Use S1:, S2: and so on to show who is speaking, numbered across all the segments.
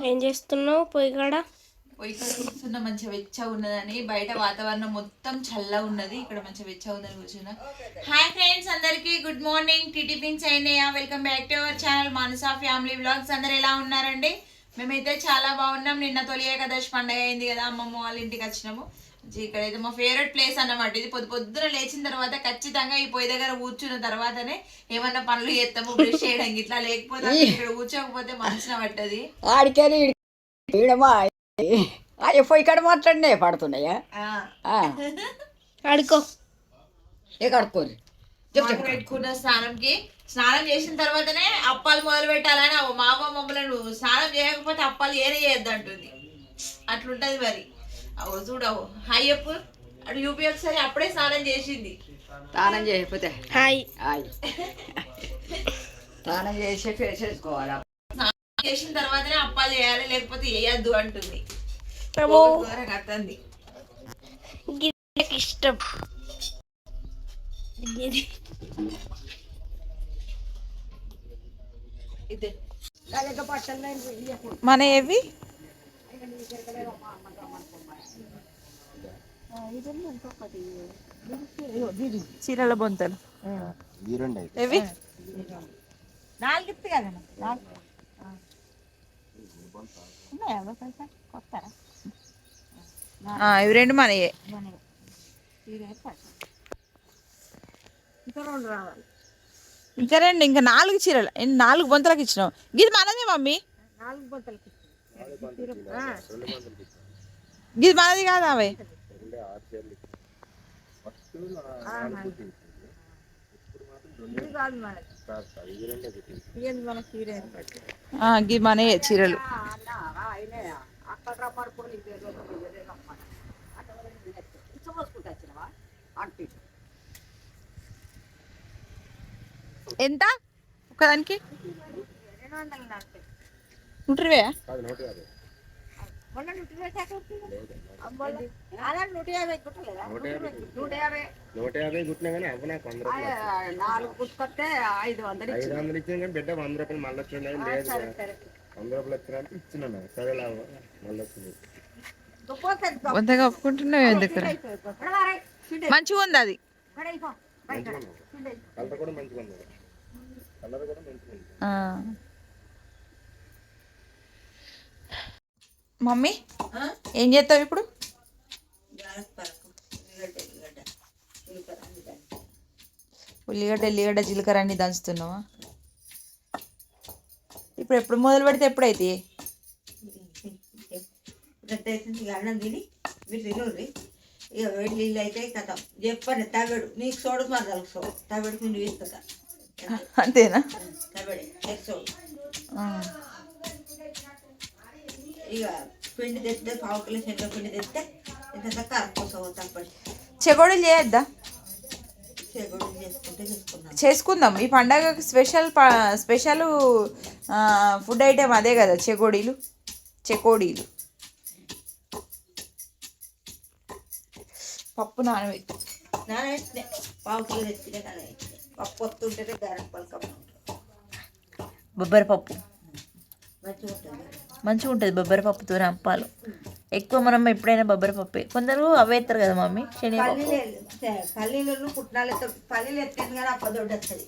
S1: ఏం చేస్తున్నావు? పొయ్యి కాడ
S2: కూర్చున్న మంచిగా వెచ్చగా ఉన్నదని. బయట వాతావరణం మొత్తం చల్లగా ఉన్నది, ఇక్కడ మంచిగా వెచ్చగా ఉందని కూర్చున్నా. హాయ్ ఫ్రెండ్స్, అందరికి గుడ్ మార్నింగ్. టిఫిన్స్ అయినాయా? Welcome back to our channel Manasa family vlogs. అందరు ఎలా ఉన్నారండి? మేమైతే చాలా బాగున్నాం. నిన్న తొలి ఏకాదశి పండుగ అయింది కదా, అమ్మమ్మ వాళ్ళ ఇంటికి వచ్చినాము. ఇక్కడైతే మా ఫేవరెట్ ప్లేస్ అన్నమాట. ఇది పొద్దున లేచిన తర్వాత ఖచ్చితంగా ఈ పొయ్యి దగ్గర కూర్చున్న తర్వాతనే ఏమన్నా పనులు చేస్తాము, బ్రష్ చేయడం ఇట్లా. లేకపోతే ఇక్కడ కూర్చోకపోతే మనసున పట్టది.
S3: ఆడికెళ్ళి అయ్యో పొయ్యి కాడ మాట్లాడినే పడుతున్నాయా?
S1: ఆడుకో.
S3: ఏ కడుక్కోరు
S2: పెట్టుకున్న స్నానం చేసిన తర్వాతనే అప్పాలు మొదలు పెట్టాలని మా అమ్మ మమ్మల్ని స్నానం చేయకపోతే అప్పాలు ఏనే చేయొద్దంటుంది. అట్లుంటది మరి. అవు చూడవు. హాయ్ చెప్పు అటు యూపీ ఒకసారి. అప్పుడే స్నానం చేసింది.
S3: స్నానం చేయకపోతే
S1: హాయ్
S3: హాయ్ స్నానం చేసి ఫేస్ వేసుకోవాలి.
S2: స్నానం చేసిన తర్వాతనే అప్పాలు చేయాలి, లేకపోతే వేయద్దు అంటుంది. అత్తంది
S1: ఇష్టం.
S2: మన ఏవి చీరల బొంతలు ఏవి? నాలుగు కదా. ఇవి రెండు మనయే. ఇంకా రెండు, ఇంకా 4 చీరలు. 4 బొంతలకు ఇచ్చినావు. గిది మనదే మమ్మీ. గిది మనది కాదా? అవి గి మనయే చీరలు. ఎంత ఒకదానికి? 120.
S4: కుట్టినా కానీ అవ్వ నాకు 100 రూపాయలు.
S3: 4 కుట్టుకొస్తే 500
S4: ఇచ్చిన కానీ బిడ్డ 100 రూపాయలు మళ్ళీ వచ్చింది. లేదు 100 రూపాయలు వచ్చినా ఇచ్చినా. సరే లాభ మళ్ళీ వచ్చింది.
S2: వంద కప్పుకుంటున్నావు ఎందుకు? మంచిగా ఉంది అది.
S4: కలర్ కూడా మంచిగా ఉంది. కలర్ కూడా మంచిగా ఉంది.
S2: మమ్మీ ఏం చేస్తావు ఇప్పుడు? ఉల్లిగడ్డ జీలకర్ర అన్ని దంచుతున్నావా? ఇప్పుడు ఎప్పుడు మొదలు పెడితే ఎప్పుడైతే?
S5: అన్నం తిని మీరు తినూరి. ఇక వేడి నీళ్ళు అయితే కథ చెప్పండి. తగడు నీకు సోడు మరి తగడు పిండి వేస్తుందా?
S2: అంతేనా?
S5: తగడే సోడు. ఇక పిండి తెస్తే 1/4 కిలో శనగ పిండి తెస్తే ఇంత కారకోసం తప్పటి
S2: చెగోడీలు చేయొద్దా?
S5: చెగోడీలు చేసుకుంటే
S2: చేసుకుందాం. ఈ పండగకి స్పెషల్ ఫుడ్ ఐటెం అదే కదా, చెకోడీలు. పప్పు నానబెట్టి
S5: 1/4 కిలో తెచ్చినా నానబెట్టిన పప్పు వస్తుంటే గారె పలకం
S2: బొబ్బరి పప్పు
S5: మంచిగా ఉంటుంది.
S2: మంచిగా ఉంటుంది బొబ్బరి పప్పుతో అప్పాలు. ఎక్కువ మనం ఎప్పుడైనా బొబ్బరి పప్పే. కొందరు అవే ఎత్తారు కదా మమ్మీ,
S5: పల్లీలు పుట్నాలు పల్లీలు ఎత్తాను కానీ అప్ప దొడ్డు వస్తుంది.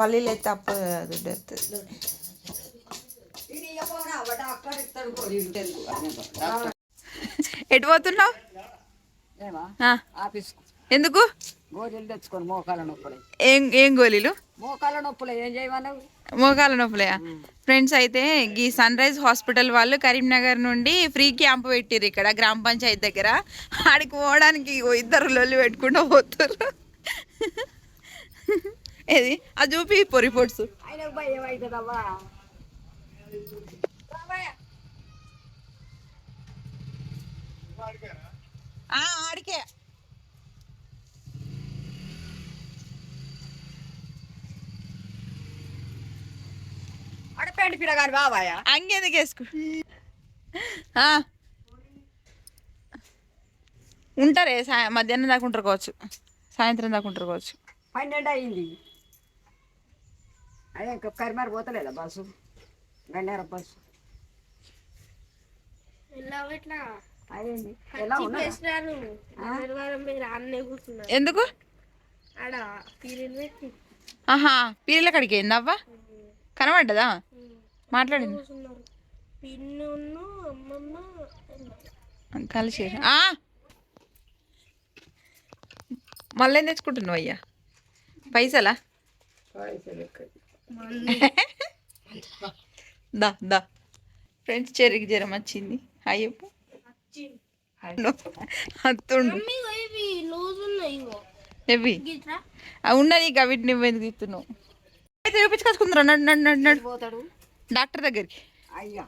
S2: పల్లీలు ఎత్తే అప్ప దొడ్డు వస్తుంది. ఎటు పోతున్నావు? ఎందుకు?
S3: గోళీలు తెచ్చుకొని మోకాల నొప్పులు.
S2: ఏం గోళీలు?
S3: మోకాల నొప్పులు. ఏం చేయమన్నావు?
S2: మోకాల నొప్పులే. ఫ్రెండ్స్, అయితే ఈ సన్ రైజ్ హాస్పిటల్ వాళ్ళు కరీంనగర్ నుండి ఫ్రీ క్యాంప్ పెట్టిర్రు ఇక్కడ గ్రామ పంచాయతీ దగ్గర. ఆడికి పోవడానికి 2 లొల్లి పెట్టుకుంటూ పోతారు. ఏది అది చూపి రిపోర్ట్స్. ఆడికే
S3: అడపేంటి పిల్లగాని బాబాయా?
S2: అంగెందుకు వేసుకు ఉంటారే. మధ్యాహ్నం దాకా ఉంటారు కావచ్చు, సాయంత్రం దాకా ఉంటారు కావచ్చు.
S3: 12 అయింది. అదే కరిమారు పోతలేదా బస్సు? గన్నేర బస్సు
S1: ఎలా ఎట్లా
S3: అయ్యింది. ఎలా ఉన్నా
S1: వేసినారు శనివారం మీరు అన్నే కూర్చున్నారు
S2: ఎందుకు?
S1: ఆడ పీరియడ్ పెట్టి
S2: ఆహా, పీరియడ్ల కాడికి ఏందవ్వా? కనబడ్డదా? మాట్లాడింది
S1: కూర్చున్నారు పిన్ను అమ్మమ్మ
S2: కలిసి. మళ్ళీ ఏం తెచ్చుకుంటున్నావు అయ్యా? పైసలా? దా దా ఫ్రెండ్స్, చెరికి జ్వరం వచ్చింది. అయ్యప్ప అత్తుండు
S1: ఇవి లూజ్ ఉన్నాయి ఇగో
S2: ఎవి
S1: గిట్లా
S2: ఉన్నది. ఇక వీటిని నువ్వెందుకు తీస్తున్నావు? అయితే చూపించుకొచ్చుకుంటురా. నడు నడు నడు నడు
S3: పోతాడు
S2: డాక్టర్ దగ్గరికి.
S3: అయ్యా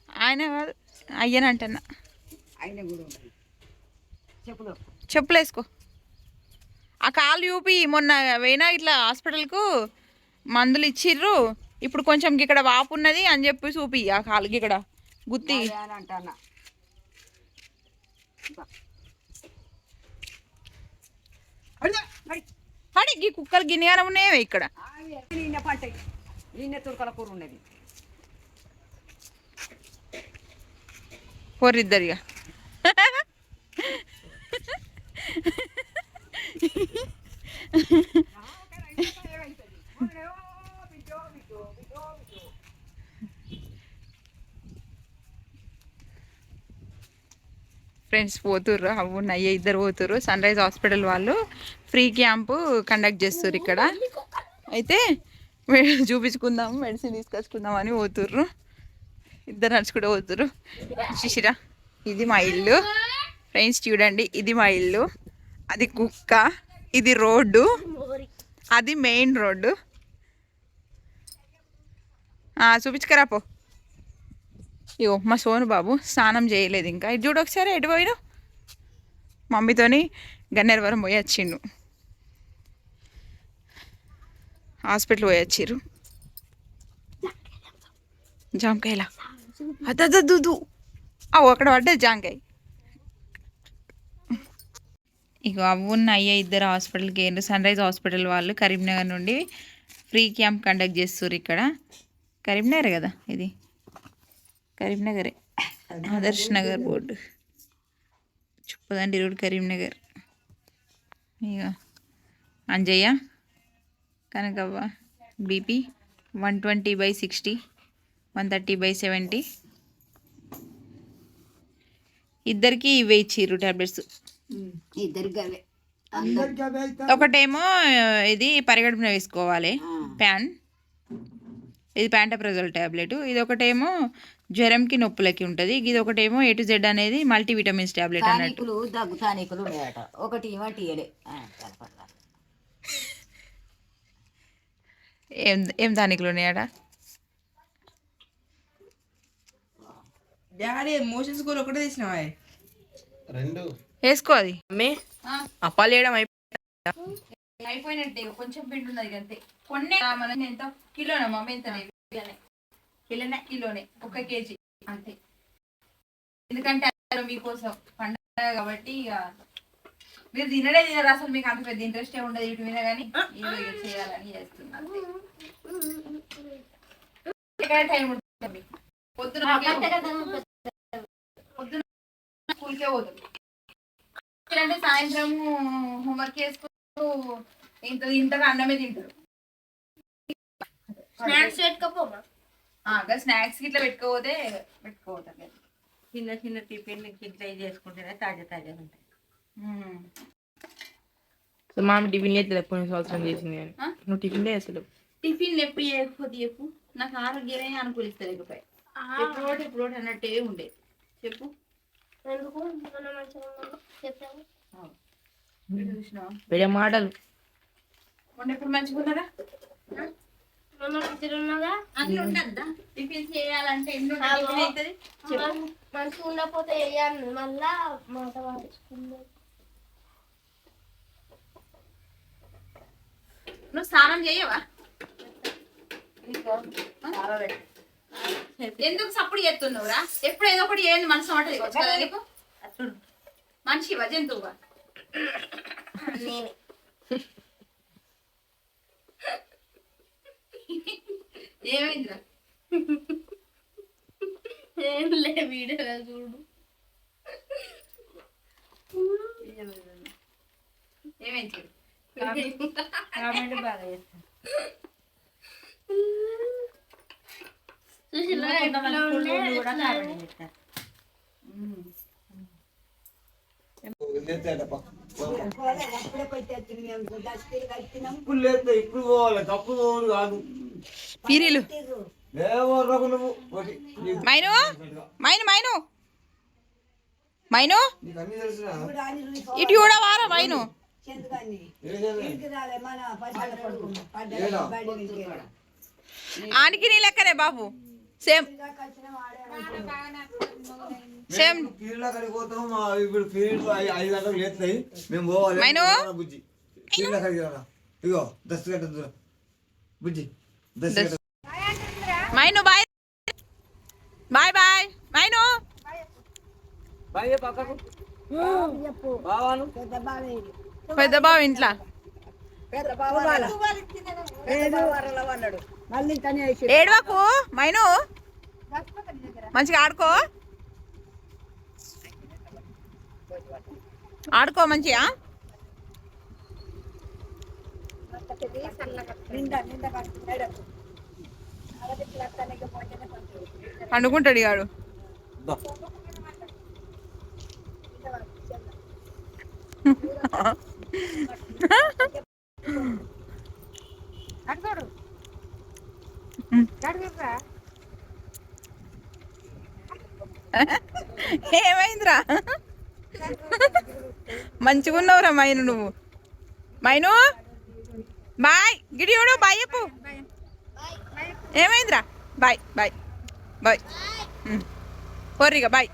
S2: ఆయన కాదు, అయ్యనంటన్నా.
S3: ఆయన కూడా ఉంటాడు. చెప్పులు
S2: చెప్పులు వేసుకో. ఆ కాలు చూపి మొన్న పోయినా ఇట్లా హాస్పిటల్కు మందులు ఇచ్చిర్రు. ఇప్పుడు కొంచెం ఇక్కడ వాపు ఉన్నది అని చెప్పి చూపి ఆ కాలుకి ఇక్కడ గుత్తి.
S3: అని అంటన్నా.
S2: అడి ఈ కుక్కలు గిన్నెగానే ఉన్నాయే ఇక్కడ.
S3: ఈయన పంట ఈయన తురకల కూర ఉన్నది.
S2: పోరిద్దరిగా ఫ్రెండ్స్ పోతుర్రు. అవును అయ్యే ఇద్దరు పోతుర్రు. సన్ రైజ్ హాస్పిటల్ వాళ్ళు ఫ్రీ క్యాంపు కండక్ట్ చేస్తుర్రు ఇక్కడ. అయితే చూపించుకుందాం, మెడిసిన్ తీసుకొచ్చుకుందాం అని పోతుర్రు. ఇద్దరు నడుచుకుంటూ పోతుర్రు. శిశిరా, ఇది మా ఇల్లు ఫ్రెండ్స్. చూడండి, ఇది మా ఇల్లు. అది కుక్క, ఇది రోడ్డు, అది మెయిన్ రోడ్డు. చూపించుకరాపో. ఇగో మా సోను బాబు స్నానం చేయలేదు ఇంకా. ఇది చూడు ఒకసారి, ఎటు పోయినా మమ్మీతోని గన్నేరవరం పోయి వచ్చిండు. హాస్పిటల్ పోయి వచ్చిర్రు. జామకాయలా? అద్దద్దు అక్కడ పడ్డది జామకాయ. ఇక అవ్వున్న అయ్యే ఇద్దరు హాస్పిటల్కి వెళ్ళి సన్ రైజ్ హాస్పిటల్ వాళ్ళు కరీంనగర్ నుండి ఫ్రీ క్యాంప్ కండక్ట్ చేస్తారు ఇక్కడ. కరీంనగర్ కదా ఇది, కరీంనగరే. ఆదర్శ్ నగర్ బోర్డు చెప్పదండి, రోడ్ కరీంనగర్. ఇక అంజయ్య, కనకవ్వ బీపీ 120/60, 130/70. ఇద్దరికి ఇవే ఇచ్చిర్రు టాబ్లెట్స్.
S3: ఇద్దరికి అవే.
S2: ఒకటేమో ఇది పరిగడుపున వేసుకోవాలి ప్యాన్, ఇది ప్యాంటప్రజోల్ ట్యాబ్లెట్. ఇది ఒకటేమో జ్వరంకి నొప్పులకి ఉంటుంది. ఇది ఒకటేమో A to Z అనేది మల్టీవిటమిన్స్ ట్యాబ్లెట్ అన్నట్టు.
S3: దగ్గు తానికులు ఉన్నాయట. ఒకటి టీయలే.
S2: ఏం దానికులు ఉన్నాయట?
S6: డాడీ మోషన్స్ కూడా ఒకటే తీసినావా?
S4: రెండు
S2: వేసుకో. అది
S6: అప్పాలు వేయడం
S2: అయిపోయినట్టే, కొంచెం పిండి ఉన్నది అంతే. కొన్ని మనం ఎంత కిలోనే మమ్మీ, ఎంత కిలోనే 1 kg అంతే. ఎందుకంటే మీకోసం పండుగ కాబట్టి ఇక మీరు తినరు అసలు. మీకు అంత పెద్ద ఇంట్రెస్ట్ ఉండదు ఇటు మీద, కానీ చేయాలని చేస్తున్నాను. టైం ఉంటుంది. పొద్దున స్కూల్కే పోతుంది అంటే సాయంత్రం హోంవర్క్ చేసుకుంటూ ఇంతగా అన్నమే తింటారు.
S1: స్నాక్స్ పెట్టుకోపోమా?
S2: స్నాక్స్ ఇట్లా పెట్టుకోపోతారు.
S5: చిన్న చిన్న టిఫిన్ ఇట్లా చేసుకుంటేనే తాజా ఉంటాయి.
S6: మామ టిఫిన్ చేస్తే కొన్ని సంవత్సరం చేసింది కానీ నువ్వు టిఫిన్ అసలు
S2: టిఫిన్లు ఎప్పుడు చేయకపోతే చెప్పు, నాకు ఆరోగ్యమే అనుకూలిస్తారు. ఇకపై ఎప్పుడు అన్నట్టే ఉండేది. చెప్పు
S1: ఎందుకు మన మంచిగా చెప్పాము
S2: చూసినావా?
S6: వేరే మాటలు
S2: మొన్న ఎప్పుడు మంచిగా ఉన్నారా?
S1: మన మంచిగా ఉన్నదా?
S2: అన్ని ఉండద్దా? టిఫిన్ చేయాలంటే ఎన్ని టిఫిన్ అవుతుంది?
S1: మంచిగా ఉండకపోతే వేయాలి మళ్ళా మాట వాడుచుకుంది.
S2: నువ్వు స్నానం చేయవా? ఎందుకు సప్పుడు చేస్తున్నావురా? ఎప్పుడు ఏదో ఒకటి చేయండి, మనసు ఉంటుంది కదా నీకు. మనిషివా జంతువువా?
S1: నేనే
S2: ఏమైందిరా?
S1: ఏం లే వీడియోలో చూడు.
S3: ఏమేంటి కామెంట్ బాగా చేస్తాను.
S1: చూసినా ఎట్లా ఉండే
S3: కూడా
S1: ఎట్లా
S3: కామెంట్ చేస్తారు.
S7: ఇప్పుడు లేదు, ఇప్పుడు పోవాలి, తప్పుడు పోవాలి కాదు.
S6: పీరీలు
S7: లేవరకు నువ్వు ఒకటి
S6: మైను మైను మైను మైను
S7: నీకు అన్ని తెలిసిన
S6: ఇటు కూడా వారా మైను ఆనికి నీ లెక్కనే బాబు సేమ్ సేమ్
S7: పీరియడ్ అక్కడికి పోతాం. ఇప్పుడు పీరియడ్ 5 గంటలకు లేస్తాయి, మేము పోవాలి.
S6: మైను?
S7: బుజ్జి పీరియడ్ అక్కడికి రా. ఇగో దస్తు గంట దూరం బుజ్జి దస్తు గంట.
S6: మైను బాయ్ బాయ్ బాయ్ మైను పెద్ద బావ ఇంట్లో ఏడవకు మైను మంచిగా ఆడుకో ఆడుకో మంచిగా పండుకుంటాడు గాడు ఏమైందిరా మంచిగా ఉన్నావురా మైను నువ్వు మైను బాయ్ గిడియోడు బాయ్ చెప్పు ఏమైందిరా బాయ్ బాయ్ బాయ్ పోర్రిగా బాయ్